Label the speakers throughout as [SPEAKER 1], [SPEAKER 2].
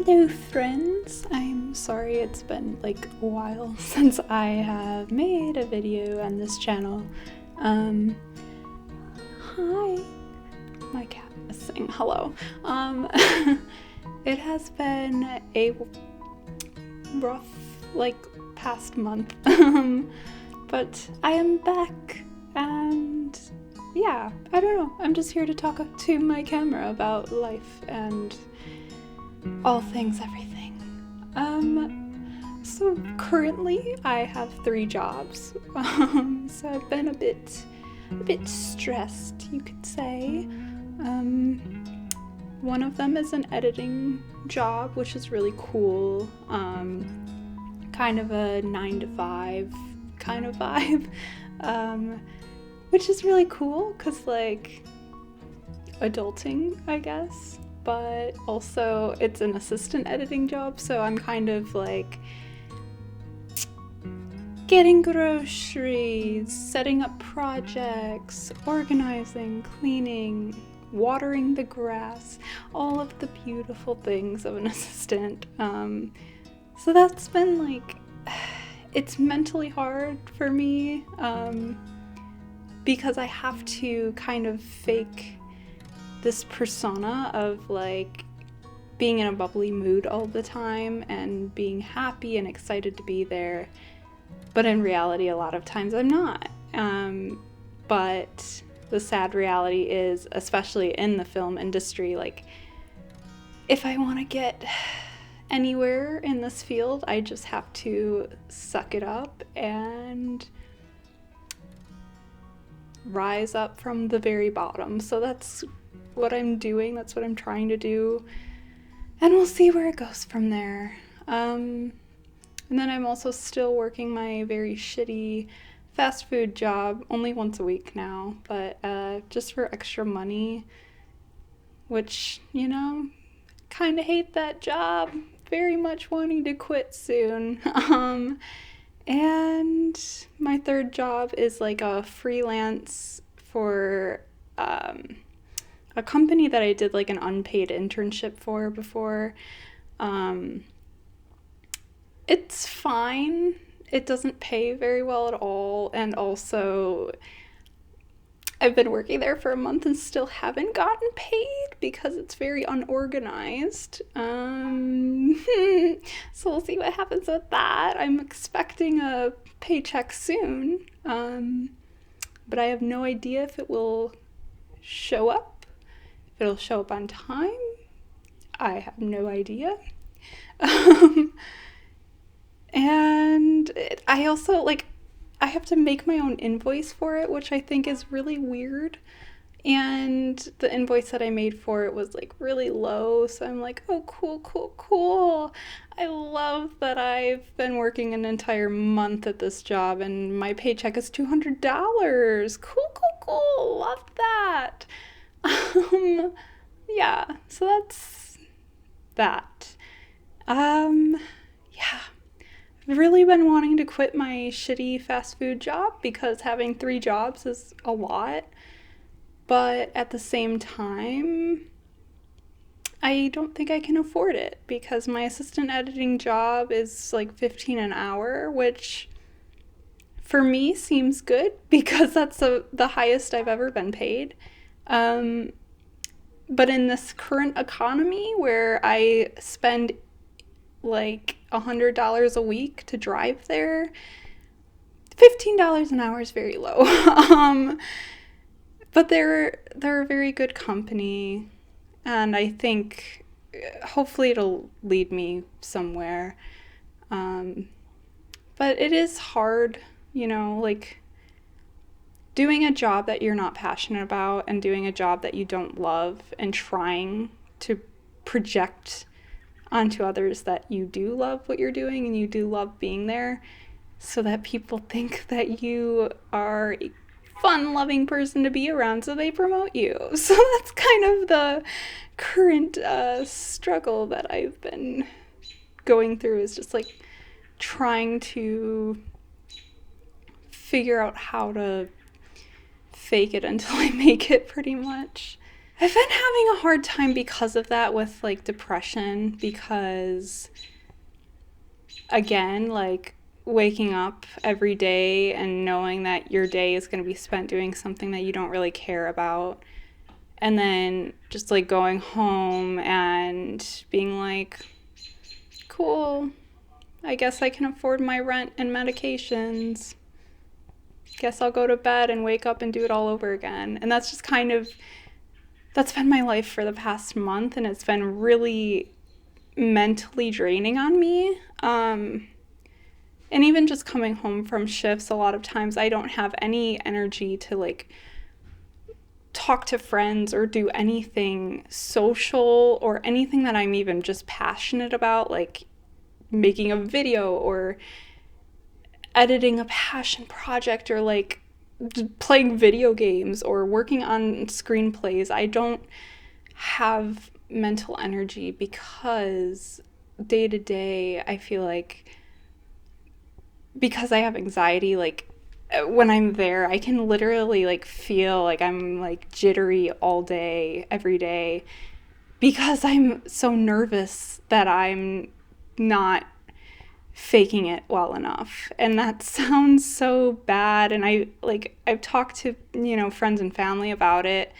[SPEAKER 1] Hello friends, I'm sorry it's been like a while since I have made a video on this channel. Hi, my cat is saying hello. It has been a rough past month, but I am back and yeah, I don't know, I'm just here to talk to my camera about life and all things everything. So currently I have 3 jobs, so I've been a bit stressed, you could say. One of them is an editing job, which is really cool, kind of a 9 to 5 kind of vibe, which is really cool, cause like, adulting, I guess. But also it's an assistant editing job, so I'm kind of like getting groceries, setting up projects, organizing, cleaning, watering the grass, all of the beautiful things of an assistant. So that's been like, it's mentally hard for me, because I have to kind of fake this persona of like being in a bubbly mood all the time and being happy and excited to be there, but in reality a lot of times I'm not. But the sad reality is, especially in the film industry, like if I want to get anywhere in this field, I just have to suck it up and rise up from the very bottom. So that's what I'm doing, that's what I'm trying to do, and we'll see where it goes from there. And then I'm also still working my very shitty fast food job, only once a week now, but just for extra money, which, you know, kind of hate that job, very much wanting to quit soon. And my third job is like a freelance for a company that I did like an unpaid internship for before. It's fine. It doesn't pay very well at all, and also I've been working there for a month and still haven't gotten paid because it's very unorganized. So we'll see what happens with that. I'm expecting a paycheck soon, but I have no idea if it will show up. If it'll show up on time, I have no idea. And I also, like, I have to make my own invoice for it, which I think is really weird. And the invoice that I made for it was like really low, so I'm like, oh, cool. I love that I've been working an entire month at this job and my paycheck is $200. Cool. Love that. Yeah, so that's that. Yeah. I've really been wanting to quit my shitty fast food job because having 3 jobs is a lot. But at the same time, I don't think I can afford it because my assistant editing job is like $15 an hour, which for me seems good because that's the highest I've ever been paid. But in this current economy where I spend like $100 a week to drive there, $15 an hour is very low. But they're a very good company, and I think hopefully it'll lead me somewhere. But it is hard, you know, like doing a job that you're not passionate about and doing a job that you don't love and trying to project onto others that you do love what you're doing and you do love being there so that people think that you are a fun-loving person to be around, so they promote you. So that's kind of the current struggle that I've been going through, is just like trying to figure out how to fake it until I make it, pretty much. I've been having a hard time because of that with like depression, because again, like waking up every day and knowing that your day is going to be spent doing something that you don't really care about, and then just like going home and being like, cool, I guess I can afford my rent and medications. Guess I'll go to bed and wake up and do it all over again. And that's just kind of, that's been my life for the past month, and it's been really mentally draining on me. And even just coming home from shifts, a lot of times I don't have any energy to like talk to friends or do anything social or anything that I'm even just passionate about, like making a video or editing a passion project or like playing video games or working on screenplays. I don't have mental energy because day to day I feel like, because I have anxiety, like when I'm there, I can literally like feel like I'm like jittery all day, every day, because I'm so nervous that I'm not faking it well enough. And that sounds so bad. And I've talked to, friends and family about it.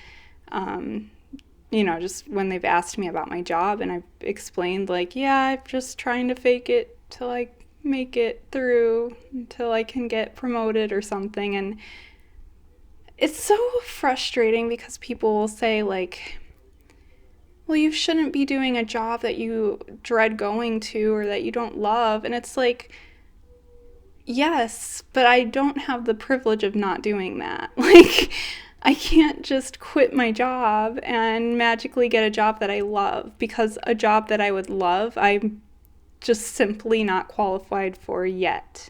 [SPEAKER 1] Just when they've asked me about my job, and I've explained like, yeah, I'm just trying to fake it till I make it through until I can get promoted or something. And it's so frustrating because people will say like, well, you shouldn't be doing a job that you dread going to or that you don't love. And it's like, yes, but I don't have the privilege of not doing that. Like, I can't just quit my job and magically get a job that I love, because a job that I would love, I'm just simply not qualified for yet.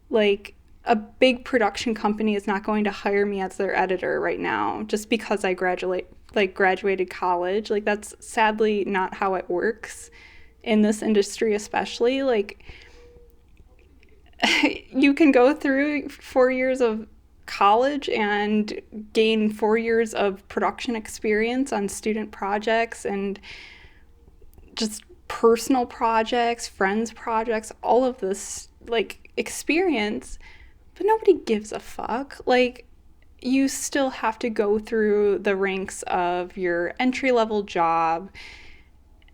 [SPEAKER 1] Like, a big production company is not going to hire me as their editor right now just because I graduated college. Like, that's sadly not how it works in this industry, especially. Like, you can go through 4 years of college and gain 4 years of production experience on student projects and just personal projects, friends projects, all of this like experience, but nobody gives a fuck. Like, you still have to go through the ranks of your entry-level job,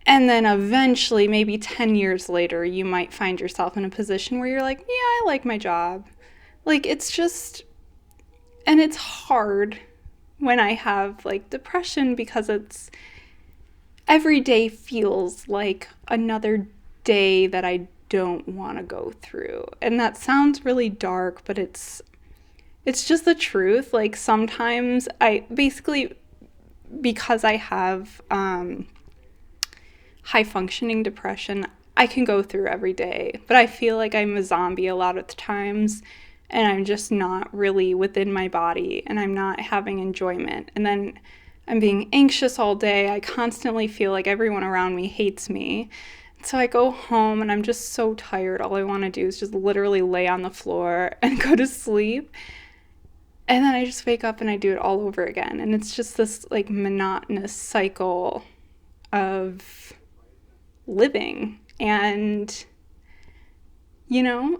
[SPEAKER 1] and then eventually, maybe 10 years later, you might find yourself in a position where you're like, yeah, I like my job. Like, it's just, and it's hard when I have like depression, because it's, every day feels like another day that I don't want to go through. And that sounds really dark, but it's just the truth. Like, sometimes I basically, because I have high functioning depression, I can go through every day, but I feel like I'm a zombie a lot of the times, and I'm just not really within my body, and I'm not having enjoyment. And then I'm being anxious all day. I constantly feel like everyone around me hates me. So I go home and I'm just so tired. All I want to do is just literally lay on the floor and go to sleep. And then I just wake up and I do it all over again. And it's just this like monotonous cycle of living. And,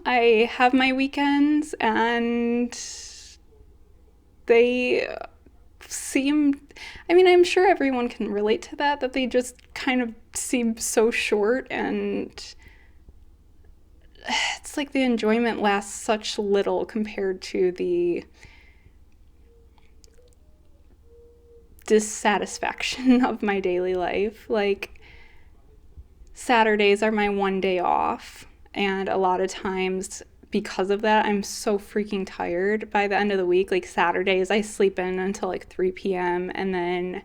[SPEAKER 1] I have my weekends, and they seem, I'm sure everyone can relate to that they just kind of seem so short, and it's like the enjoyment lasts such little compared to the dissatisfaction of my daily life. Like, Saturdays are my one day off, and a lot of times because of that, I'm so freaking tired by the end of the week. Like, Saturdays, I sleep in until like 3 p.m. and then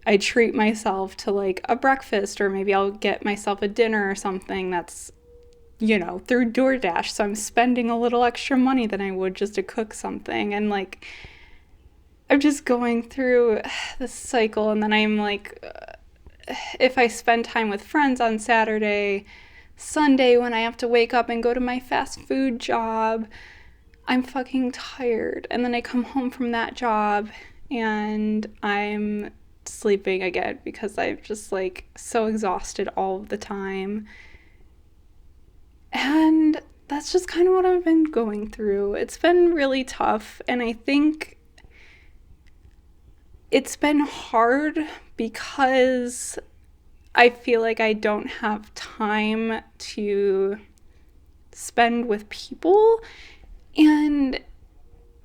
[SPEAKER 1] I treat myself to like a breakfast, or maybe I'll get myself a dinner or something that's, through DoorDash. So I'm spending a little extra money than I would just to cook something. And like, I'm just going through this cycle. And then I'm like, if I spend time with friends on Saturday, Sunday, when I have to wake up and go to my fast food job, I'm fucking tired. And then I come home from that job and I'm sleeping again because I'm just like so exhausted all of the time. And that's just kind of what I've been going through. It's been really tough, and I think it's been hard because I feel like I don't have time to spend with people, and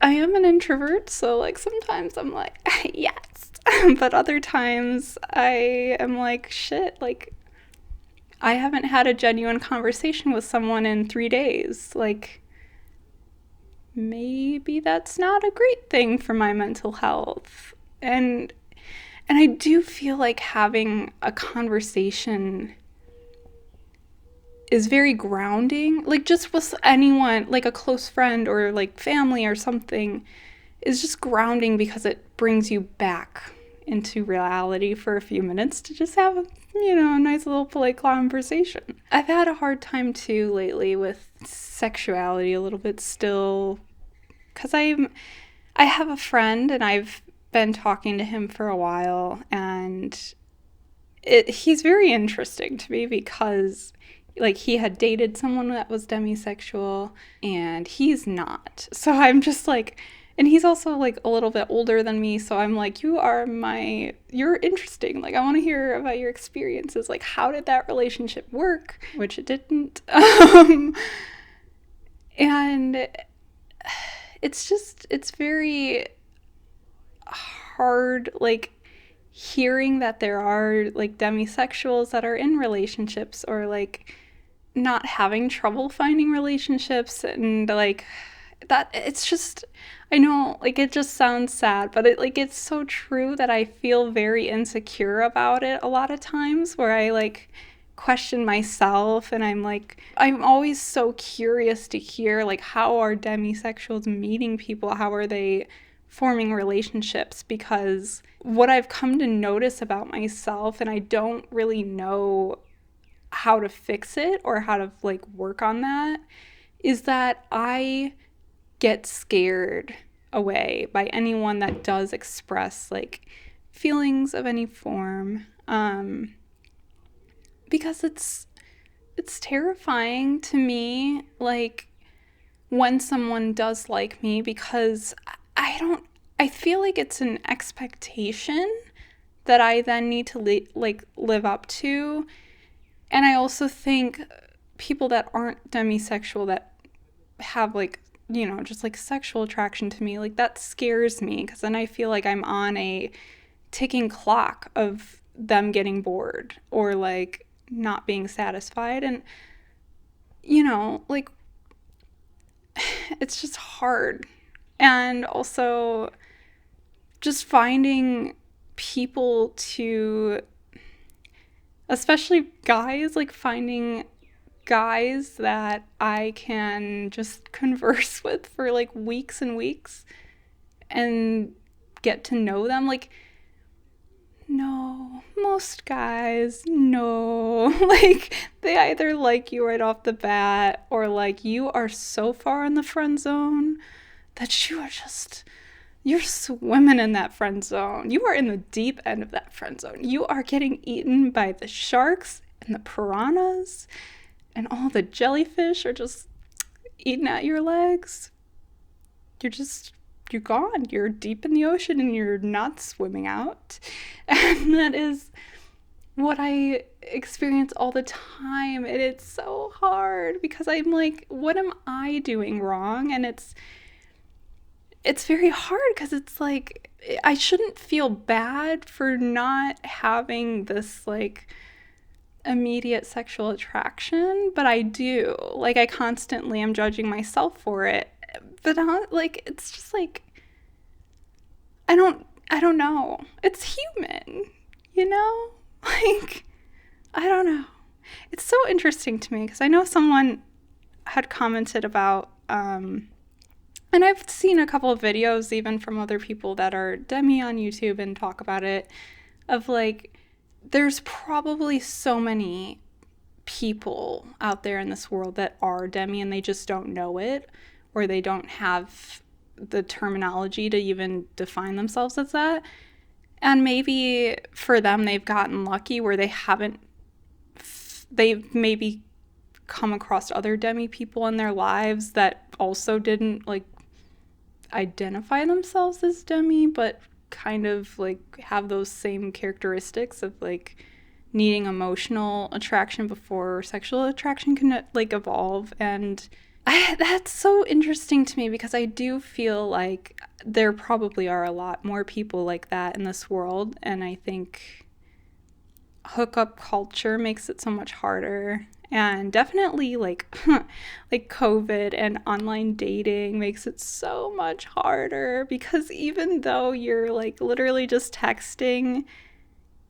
[SPEAKER 1] I am an introvert, so like sometimes I'm like, yes. But other times I am like, shit, like I haven't had a genuine conversation with someone in 3 days. Like, maybe that's not a great thing for my mental health. And I do feel like having a conversation is very grounding. Like, just with anyone, like a close friend or like family or something, is just grounding because it brings you back into reality for a few minutes to just have a nice little polite conversation. I've had a hard time too lately with sexuality a little bit still, because I have a friend and I've been talking to him for a while, and he's very interesting to me because like he had dated someone that was demisexual and he's not. So I'm just like, and he's also like a little bit older than me, so I'm like, you're interesting. Like I want to hear about your experiences. Like how did that relationship work? Which it didn't. And it's very hard, like hearing that there are like demisexuals that are in relationships or like not having trouble finding relationships, and like that it's just, I know like it just sounds sad, but it's so true that I feel very insecure about it a lot of times, where I like question myself, and I'm always so curious to hear like how are demisexuals meeting people, how are they forming relationships, because what I've come to notice about myself, and I don't really know how to fix it or how to like work on that, is that I get scared away by anyone that does express like feelings of any form, because it's terrifying to me, like when someone does like me, because I feel like it's an expectation that I then need to live up to. And I also think people that aren't demisexual that have like, just like sexual attraction to me, like that scares me, because then I feel like I'm on a ticking clock of them getting bored or like not being satisfied. And, like it's just hard. And also just finding people to, especially guys, like finding guys that I can just converse with for like weeks and weeks and get to know them. Like, no, most guys, no. Like, they either like you right off the bat, or like you are so far in the friend zone that you're swimming in that friend zone. You are in the deep end of that friend zone. You are getting eaten by the sharks and the piranhas, and all the jellyfish are just eating at your legs. You're gone. You're deep in the ocean and you're not swimming out. And that is what I experience all the time. And it's so hard because I'm like, what am I doing wrong? And it's very hard because it's like, I shouldn't feel bad for not having this like immediate sexual attraction, but I do. Like, I constantly am judging myself for it. But like, it's just like, I don't know. It's human, you know? Like, I don't know. It's so interesting to me because I know someone had commented about, and I've seen a couple of videos even from other people that are demi on YouTube and talk about it, of like, there's probably so many people out there in this world that are demi and they just don't know it, or they don't have the terminology to even define themselves as that. And maybe for them, they've gotten lucky where they've maybe come across other demi people in their lives that also didn't like identify themselves as demi, but kind of like have those same characteristics of like needing emotional attraction before sexual attraction can like evolve. And that's so interesting to me because I do feel like there probably are a lot more people like that in this world, and I think hookup culture makes it so much harder. And definitely like like COVID and online dating makes it so much harder, because even though you're like literally just texting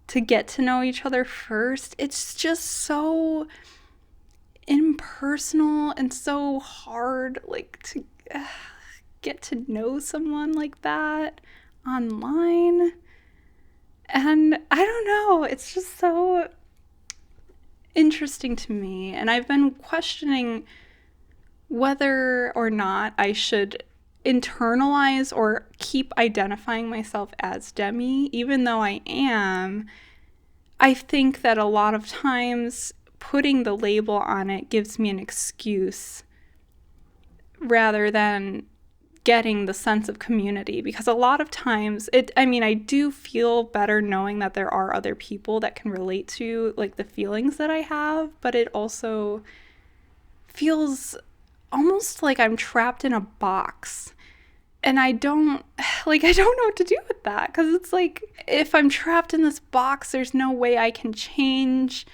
[SPEAKER 1] to get to know each other first, it's just so impersonal and so hard like to get to know someone like that online. And I don't know, it's just so interesting to me. And I've been questioning whether or not I should internalize or keep identifying myself as demi, even though I am. I think that a lot of times putting the label on it gives me an excuse rather than getting the sense of community, because a lot of times I do feel better knowing that there are other people that can relate to like the feelings that I have, but it also feels almost like I'm trapped in a box. And I don't know what to do with that, because it's like if I'm trapped in this box, there's no way I can change.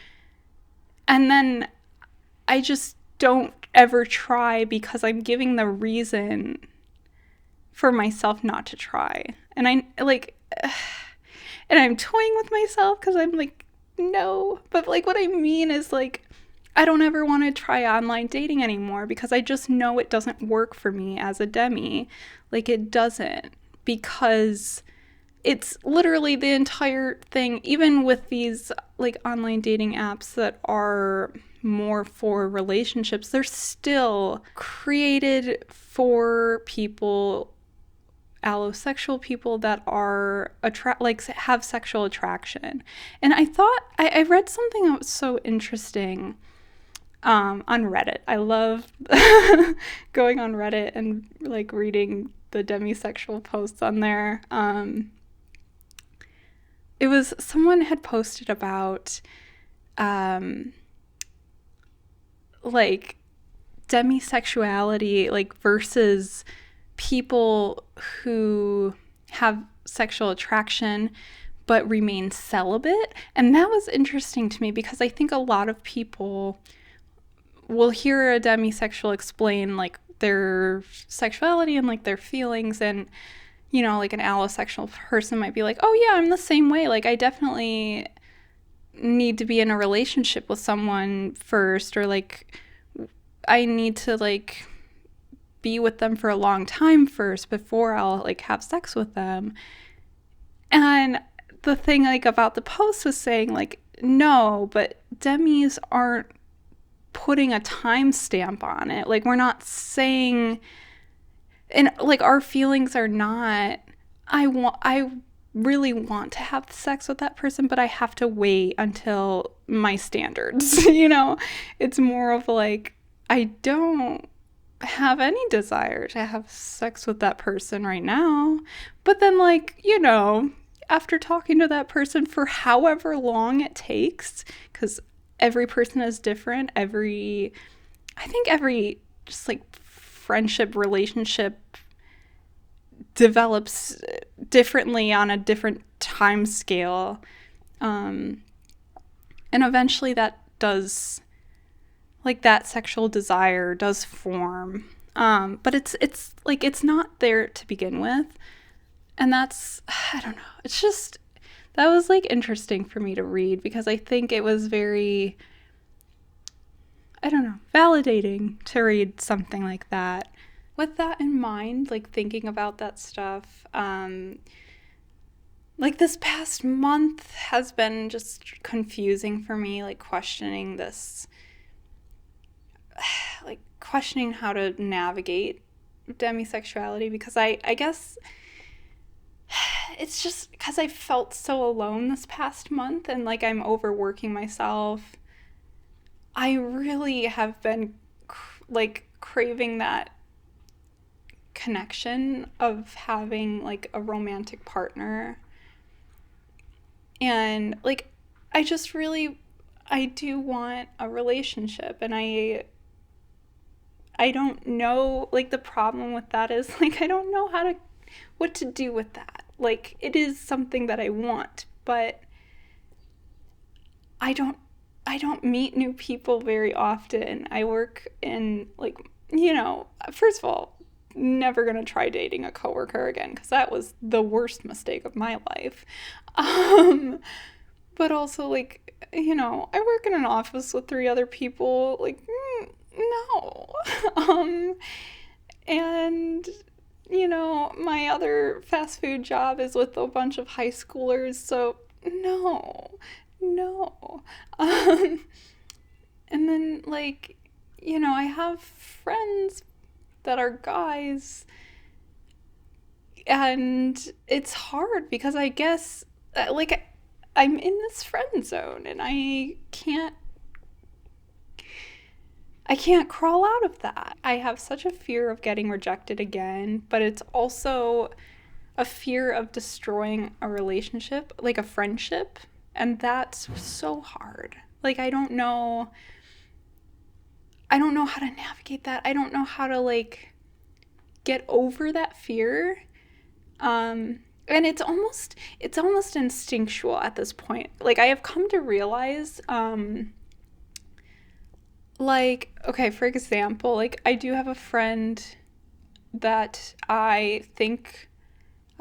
[SPEAKER 1] And then I just don't ever try because I'm giving the reason for myself not to try. And I'm toying with myself because I'm like, no. But like what I mean is like, I don't ever want to try online dating anymore because I just know it doesn't work for me as a demi. Like it doesn't, because it's literally the entire thing. Even with these like online dating apps that are more for relationships, they're still created for people, allosexual people that are have sexual attraction. And I read something that was so interesting on Reddit. I love going on Reddit and like reading the demisexual posts on there. It was someone had posted about like demisexuality like versus people who have sexual attraction but remain celibate. And that was interesting to me because I think a lot of people will hear a demisexual explain like their sexuality and like their feelings, and you know, like an allosexual person might be like, oh yeah, I'm the same way, like I definitely need to be in a relationship with someone first, or like I need to like be with them for a long time first before I'll like have sex with them. And the thing like about the post was saying like, no, but demis aren't putting a timestamp on it. Like we're not saying, and like our feelings are not, I really want to have sex with that person, but I have to wait until my standards, you know? It's more of like, I don't have any desire to have sex with that person right now. But then like, you know, after talking to that person for however long it takes, because every person is different, I think every just like friendship relationship develops differently on a different time scale. And eventually that does, like that sexual desire does form. But it's like, it's not there to begin with. And that's, I don't know. It's just, that was like interesting for me to read because I think it was very, I don't know, validating to read something like that. With that in mind, like thinking about that stuff, like this past month has been just confusing for me, like questioning this, like questioning how to navigate demisexuality because I guess it's just because I felt so alone this past month and like I'm overworking myself. I really have been like craving that connection of having like a romantic partner. And like I just really I do want a relationship, and I don't know, like the problem with that is like I don't know what to do with that. Like it is something that I want, but I don't I don't meet new people very often. I work in like, first of all, never going to try dating a coworker again because that was the worst mistake of my life. Um but also like, I work in an office with three other people. Like, no. um and my other fast food job is with a bunch of high schoolers, so no, no. Um, and then, like, I have friends that are guys, and it's hard because I guess, like, I'm in this friend zone and I can't crawl out of that. I have such a fear of getting rejected again, but it's also a fear of destroying a relationship, like a friendship, and that's so hard. Like I don't know how to navigate that. I don't know how to like get over that fear. And it's almost instinctual at this point. Like I have come to realize like, okay, for example, like I do have a friend that I think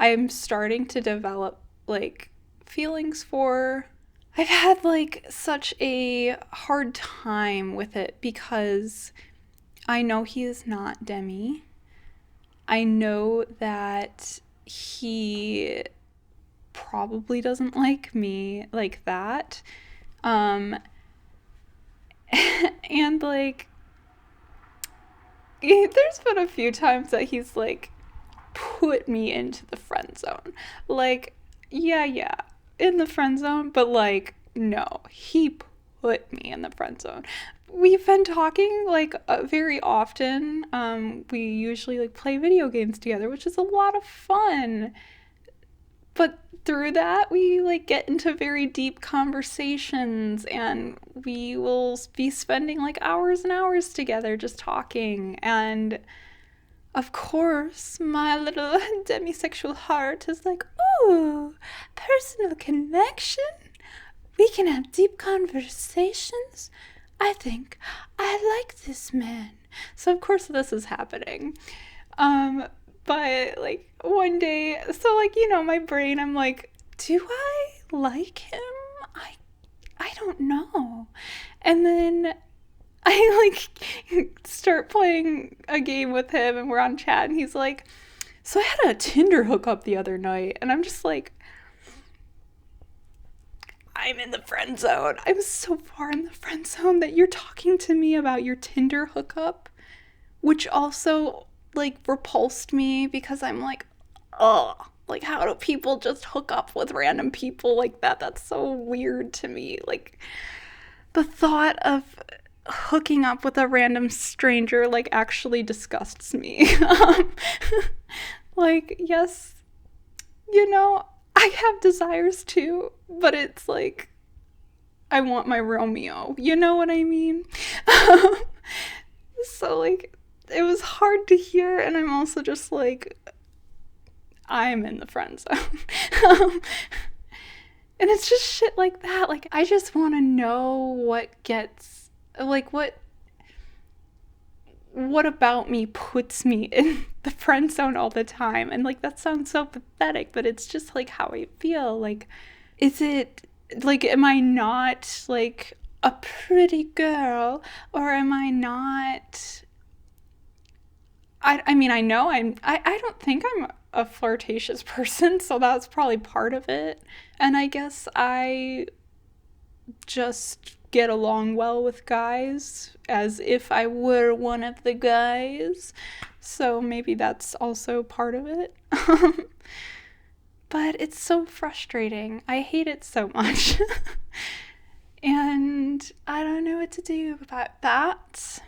[SPEAKER 1] I'm starting to develop like feelings for. I've had like such a hard time with it because I know he is not Demi. I know that he probably doesn't like me like that. Um and like there's been a few times that he's like put me into the friend zone. Like, yeah, in the friend zone, but like, no, he put me in the friend zone. We've been talking like very often. We usually like play video games together, which is a lot of fun. But through that, we like get into very deep conversations, and we will be spending like hours and hours together just talking. And of course, my little demisexual heart is like, ooh, personal connection? We can have deep conversations? I think I like this man. So, of course, this is happening. Um, but, like, one day, so, like, my brain, I'm like, do I like him? I don't know. And then I like start playing a game with him and we're on chat and he's like, so I had a Tinder hookup the other night, and I'm just like, I'm in the friend zone. I'm so far in the friend zone that you're talking to me about your Tinder hookup, which also like repulsed me because I'm like, oh, like how do people just hook up with random people like that? That's so weird to me. Like the thought of hooking up with a random stranger like actually disgusts me. Like, yes, I have desires too, but it's like I want my Romeo. You know what I mean? So like it was hard to hear, and I'm also just like, I'm in the friend zone. And it's just shit like that. Like I just want to know what about me puts me in the friend zone all the time. And like that sounds so pathetic, but it's just like how I feel. Like, is it like, am I not like a pretty girl, or am I not? I mean, I know I don't think I'm a flirtatious person, so that's probably part of it. And I guess I just get along well with guys, as if I were one of the guys. So maybe that's also part of it. But it's so frustrating. I hate it so much. And I don't know what to do about that.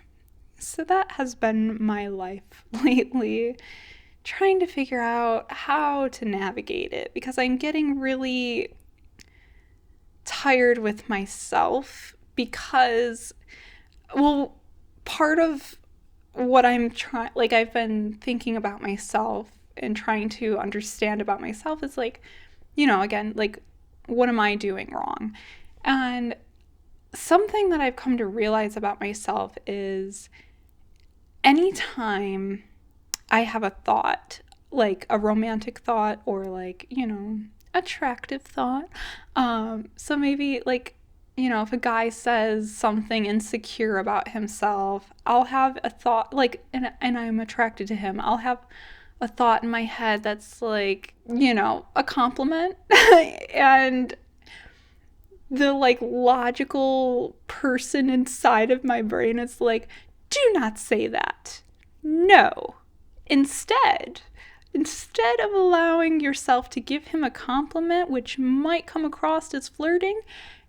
[SPEAKER 1] So that has been my life lately, trying to figure out how to navigate it, because I'm getting really tired with myself because, well, part of what I'm trying, like, I've been thinking about myself and trying to understand about myself is like, again, like, what am I doing wrong? And something that I've come to realize about myself is anytime I have a thought, like a romantic thought or like, attractive thought. So maybe like, if a guy says something insecure about himself, I'll have a thought like, and I'm attracted to him. I'll have a thought in my head that's like, a compliment. And the like logical person inside of my brain is like, do not say that. No. Instead of allowing yourself to give him a compliment, which might come across as flirting,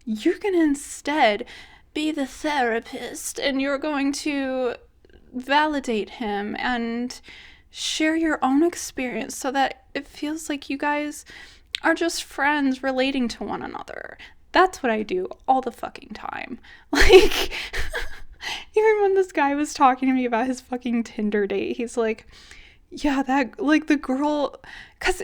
[SPEAKER 1] you're going to instead be the therapist, and you're going to validate him and share your own experience so that it feels like you guys are just friends relating to one another. That's what I do all the fucking time. Like, even when this guy was talking to me about his fucking Tinder date, he's like, yeah, that, like, the girl, because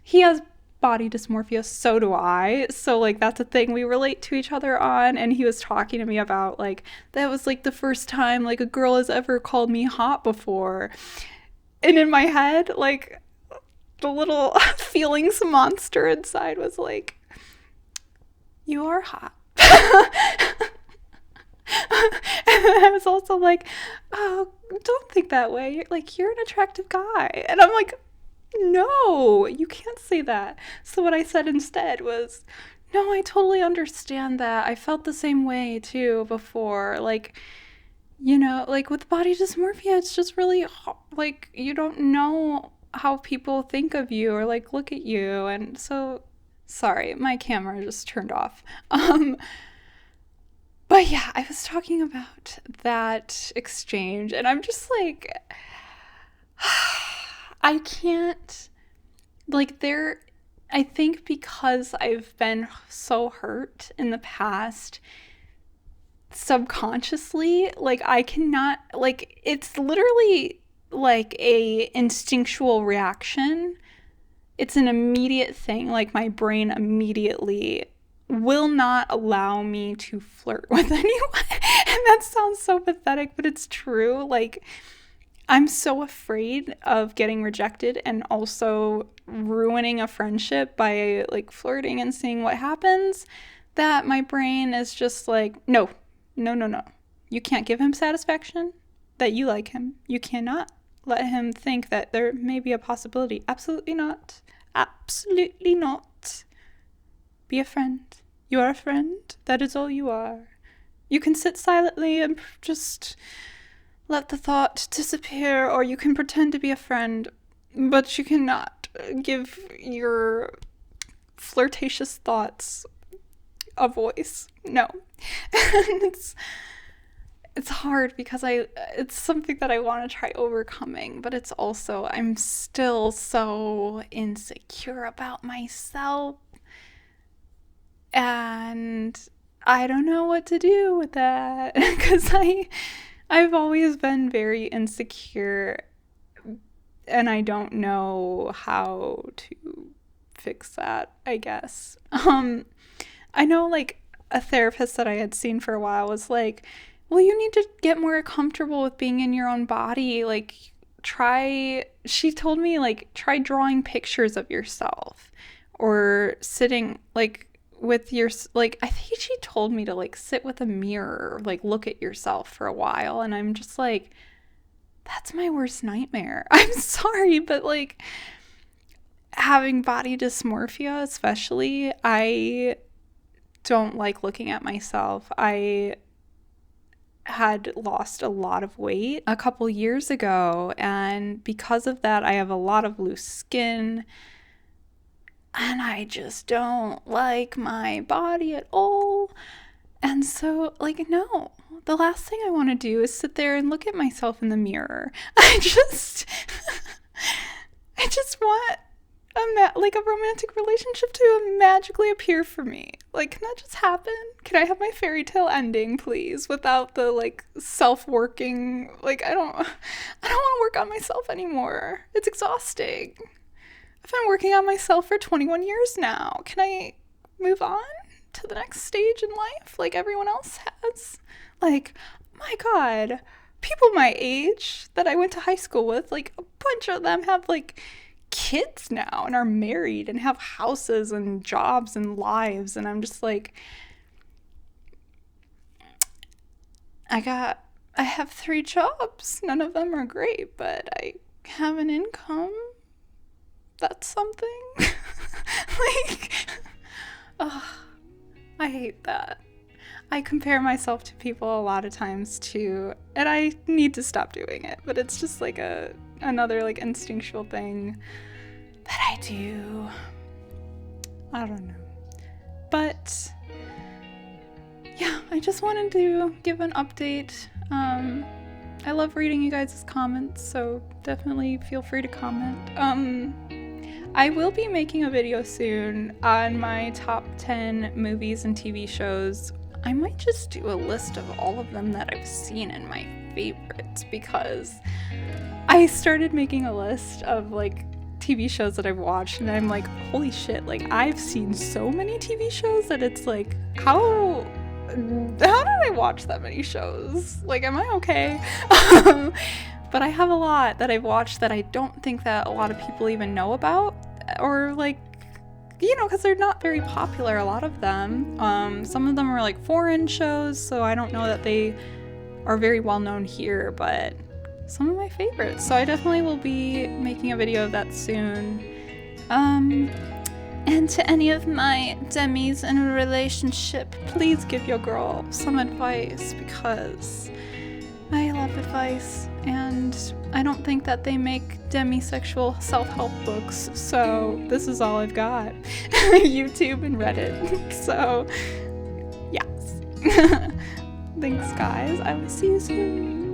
[SPEAKER 1] he has body dysmorphia, so do I, so, like, that's a thing we relate to each other on, and he was talking to me about, like, that was, like, the first time, like, a girl has ever called me hot before, and in my head, like, the little feelings monster inside was like, you are hot. And then I was also like, oh, don't think that way. You're an attractive guy. And I'm like, no, you can't say that. So what I said instead was, no, I totally understand that. I felt the same way too before. Like, like with body dysmorphia, it's just really, like, you don't know how people think of you or like look at you. And so, sorry, my camera just turned off. But yeah, I was talking about that exchange, and I'm just like, I can't, like, I think because I've been so hurt in the past, subconsciously, like, I cannot, like, it's literally like a instinctual reaction. It's an immediate thing, like, my brain immediately will not allow me to flirt with anyone. And that sounds so pathetic, but it's true. Like, I'm so afraid of getting rejected and also ruining a friendship by like flirting and seeing what happens, that my brain is just like, no. You can't give him satisfaction that you like him. You cannot let him think that there may be a possibility. Absolutely not. Absolutely not. Be a friend. You are a friend. That is all you are. You can sit silently and just let the thought disappear, or you can pretend to be a friend, but you cannot give your flirtatious thoughts a voice. No. And it's hard because it's something that I want to try overcoming, but it's also, I'm still so insecure about myself. And I don't know what to do with that, because I've always been very insecure, and I don't know how to fix that, I guess. I know, like, a therapist that I had seen for a while was like, well, you need to get more comfortable with being in your own body. Like, she told me, like, try drawing pictures of yourself, or sitting, like, with your, like, I think she told me to, like, sit with a mirror, like, look at yourself for a while, and I'm just like, that's my worst nightmare. I'm sorry, but, like, having body dysmorphia especially, I don't like looking at myself. I had lost a lot of weight a couple years ago, and because of that, I have a lot of loose skin, and I just don't like my body at all. And so, like, no, the last thing I want to do is sit there and look at myself in the mirror. I just want like a romantic relationship to magically appear for me. Like, can that just happen? Can I have my fairy tale ending, please, without the like self-working? Like, I don't want to work on myself anymore. It's exhausting. I've been working on myself for 21 years now. Can I move on to the next stage in life like everyone else has? Like, my God, people my age that I went to high school with, like a bunch of them have like kids now and are married and have houses and jobs and lives, and I'm just like, I have 3 jobs. None of them are great, but I have an income. That's something. Like, oh, I hate that. I compare myself to people a lot of times too, and I need to stop doing it, but it's just like another like instinctual thing that I do. I don't know. But yeah, I just wanted to give an update. I love reading you guys' comments, so definitely feel free to comment. I will be making a video soon on my top 10 movies and TV shows. I might just do a list of all of them that I've seen and my favorites, because I started making a list of like TV shows that I've watched, and I'm like, holy shit, like I've seen so many TV shows that it's like, how did I watch that many shows? Like, am I okay? But I have a lot that I've watched that I don't think that a lot of people even know about, or like, you know, because they're not very popular, a lot of them. Some of them are like foreign shows, so I don't know that they are very well known here, but some of my favorites. So I definitely will be making a video of that soon. And to any of my demis in a relationship, please give your girl some advice, because I love advice, and I don't think that they make demisexual self-help books, so this is all I've got. YouTube and Reddit. So, yes. Thanks, guys. I will see you soon.